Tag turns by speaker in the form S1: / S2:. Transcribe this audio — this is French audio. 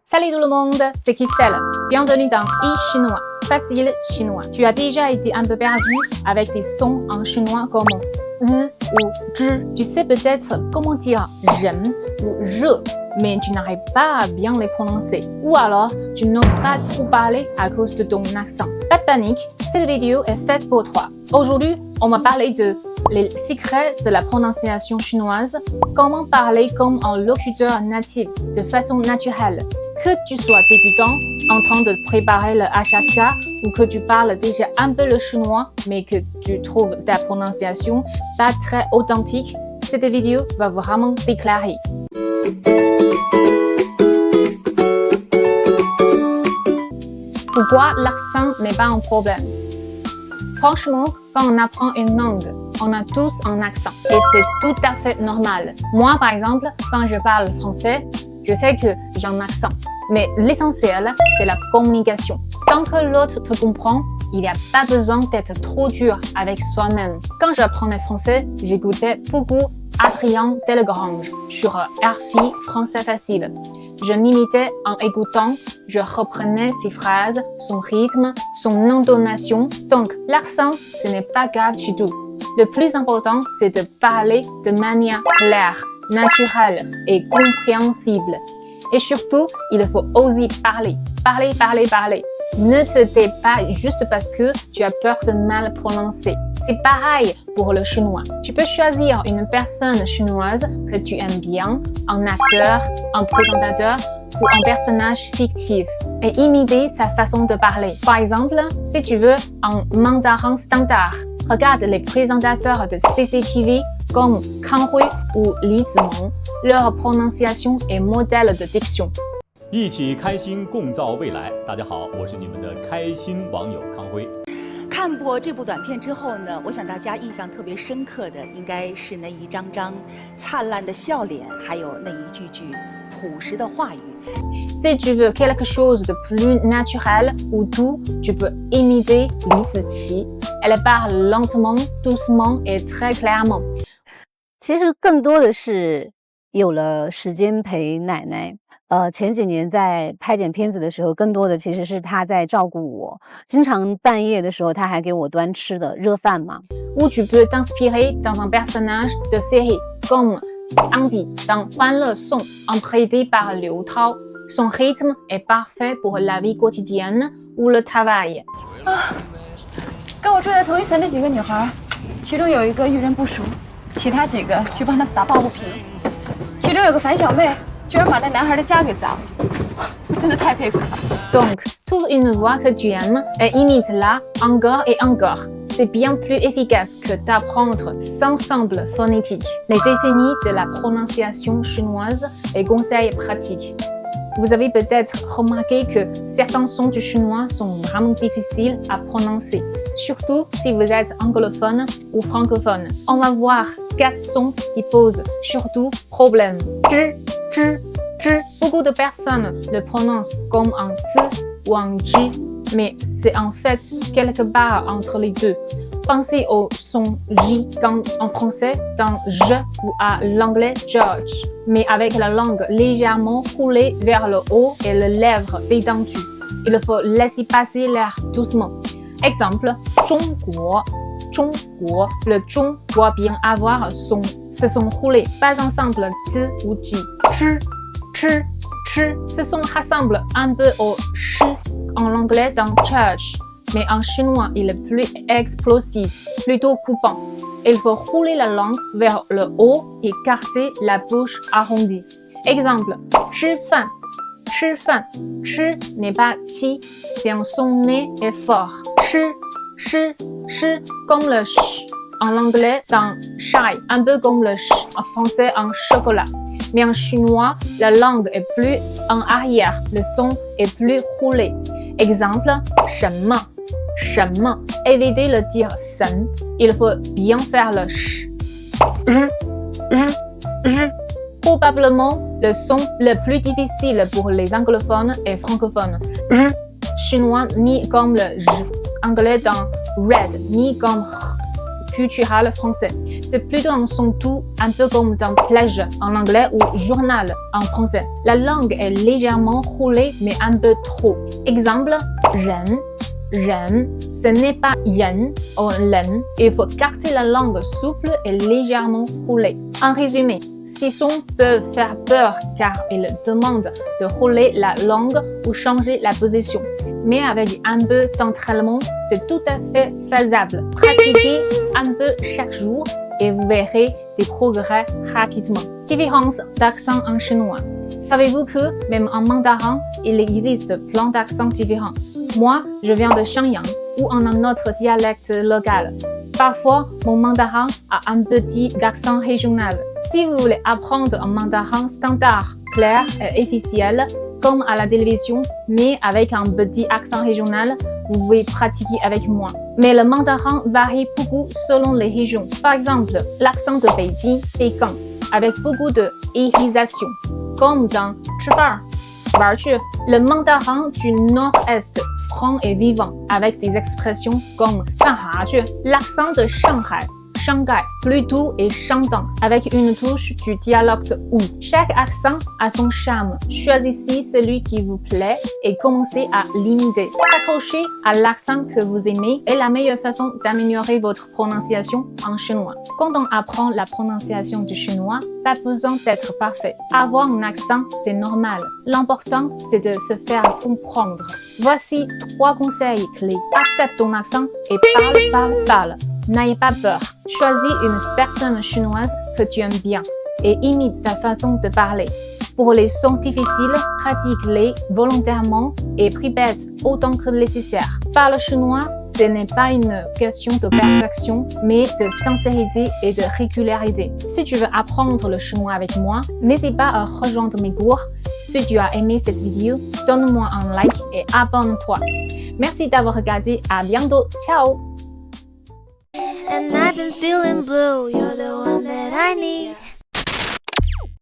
S1: Salut tout le monde, c'est Christelle. Bienvenue dans e-chinois, facile chinois. Tu as déjà été un peu perdu avec des sons en chinois comme ou zhi. Tu sais peut-être comment dire j'aime ou je, mais tu n'arrives pas à bien les prononcer. Ou alors, tu n'oses pas trop parler à cause de ton accent. Pas de panique, cette vidéo est faite pour toi. Aujourd'hui, on va parler de les secrets de la prononciation chinoise, comment parler comme un locuteur natif de façon naturelle. Que tu sois débutant, en train de préparer le HSK ou que tu parles déjà un peu le chinois, mais que tu trouves ta prononciation pas très authentique, cette vidéo va vraiment t'éclairer. Pourquoi l'accent n'est pas un problème? Franchement, quand on apprend une langue, on a tous un accent et c'est tout à fait normal. Moi, par exemple, quand je parle français, je sais que j'ai un accent. Mais l'essentiel, c'est la communication. Tant que l'autre te comprend, il n'y a pas besoin d'être trop dur avec soi-même. Quand j'apprenais français, j'écoutais beaucoup Adrien Delagrange sur RFI Français Facile. Je l'imitais en écoutant, je reprenais ses phrases, son rythme, son intonation. Donc, l'accent, ce n'est pas grave du tout. Le plus important, c'est de parler de manière claire, naturelle et compréhensible. Et surtout, il faut oser parler. Parler. Ne te tais pas juste parce que tu as peur de mal prononcer. C'est pareil pour le chinois. Tu peux choisir une personne chinoise que tu aimes bien, un acteur, un présentateur ou un personnage fictif et imiter sa façon de parler. Par exemple, si tu veux un mandarin standard, regarde les présentateurs de CCTV comme Kang Hui ou Li Zimeng, leur prononciation est modèle de diction.
S2: 一起开心共造未来。大家好，我是你们的开心网友康辉。
S3: 看过这部短片之后呢，我想大家印象特别深刻的应该是那一张张灿烂的笑脸，还有那一句句朴实的话语。
S1: Si tu veux quelque chose de plus naturel ou doux, tu peux imiter Li Ziqi. Elle parle lentement, doucement et très clairement.
S4: 其实更多的是有了时间陪奶奶。前几年在拍剪片子的时候，更多的其实是她在照顾我。经常半夜的时候，她还给我端吃的热饭嘛。
S1: Ou tu peux t'inspirer dans un personnage de série, comme Andy dans 欢乐颂 interprété par Liu Tao. Son rythme est parfait pour la vie quotidienne ou le travail.
S5: 跟我住在同一层的几个女孩，其中有一个遇人不淑，其他几个去帮她打抱不平。其中有个樊小妹。居然把那男孩的家给砸了，我真的太佩服他。
S1: Donc, trouve une voix que tu aimes et imite-la encore et encore. C'est bien plus efficace que d'apprendre sans semble phonétique. Les décennies de la prononciation chinoise et conseils pratiques. Vous avez peut-être remarqué que certains sons du chinois sont vraiment difficiles à prononcer, surtout si vous êtes anglophone ou francophone. On va voir 4 sons qui posent surtout problème. Beaucoup de personnes le prononcent comme un z ou un j, mais c'est en fait quelque part entre les deux. Pensez au son j comme en français dans je ou à l'anglais George, mais avec la langue légèrement roulée vers le haut et les lèvres détendues. Il faut laisser passer l'air doucement. Exemple, 中国. Le zhong doit bien avoir ce son roulé, pas ensemble z ou j. Ce son ressemble un peu au ch en anglais dans church, mais en chinois il est plus explosif, plutôt coupant. Il faut rouler la langue vers le haut et garder la bouche arrondie. Exemple, 吃饭. Chi n'est pas ti, c'est un son né et fort. Chi, comme le ch en anglais dans shy, un peu comme le ch en français en chocolat. Mais en chinois, la langue est plus en arrière, le son est plus roulé. Exemple, 什么. Évitez de dire sen, il faut bien faire le ch. Probablement le son le plus difficile pour les anglophones et francophones. Chinois ni comme le j, anglais dans red, ni comme r, cultural français. c'est plutôt un son tout, un peu comme dans plage en anglais ou journal en français. La langue est légèrement roulée, mais un peu trop. Exemple, ren, ren, ce n'est pas yen ou len. Il faut garder la langue souple et légèrement roulée. En résumé, ces sons peuvent faire peur car ils demandent de rouler la langue ou changer la position. Mais avec un peu d'entraînement, c'est tout à fait faisable. Pratiquez un peu chaque jour et vous verrez des progrès rapidement. Différence d'accent en chinois. Savez-vous que même en mandarin, il existe plein d'accents différents? Moi, je viens de Shenyang ou en un autre dialecte local. Parfois, mon mandarin a un petit accent régional. Si vous voulez apprendre un mandarin standard, clair et officiel, comme à la télévision, mais avec un petit accent régional, vous pouvez pratiquer avec moi. Mais le mandarin varie beaucoup selon les régions. Par exemple, l'accent de Beijing, Pékin, avec beaucoup de irisation, comme dans 吃饭, 玩去. Le mandarin du nord-est, franc et vivant, avec des expressions comme 干哈去. L'accent de Shanghai, Shanghai, plus doux et chantant, avec une touche du dialecte ou. Chaque accent a son charme. Choisissez celui qui vous plaît et commencez à l'imiter. S'accrocher à l'accent que vous aimez est la meilleure façon d'améliorer votre prononciation en chinois. Quand on apprend la prononciation du chinois, pas besoin d'être parfait. Avoir un accent, c'est normal. L'important, c'est de se faire comprendre. Voici 3 conseils clés. Accepte ton accent et parle. N'ayez pas peur. Choisis une personne chinoise que tu aimes bien et imite sa façon de parler. Pour les sons difficiles, pratique-les volontairement et répète autant que nécessaire. Parler chinois, ce n'est pas une question de perfection, mais de sincérité et de régularité. Si tu veux apprendre le chinois avec moi, n'hésite pas à rejoindre mes cours. Si tu as aimé cette vidéo, donne-moi un like et abonne-toi. Merci d'avoir regardé. À bientôt. Ciao!
S6: And I've been feeling blue, you're the one that I need.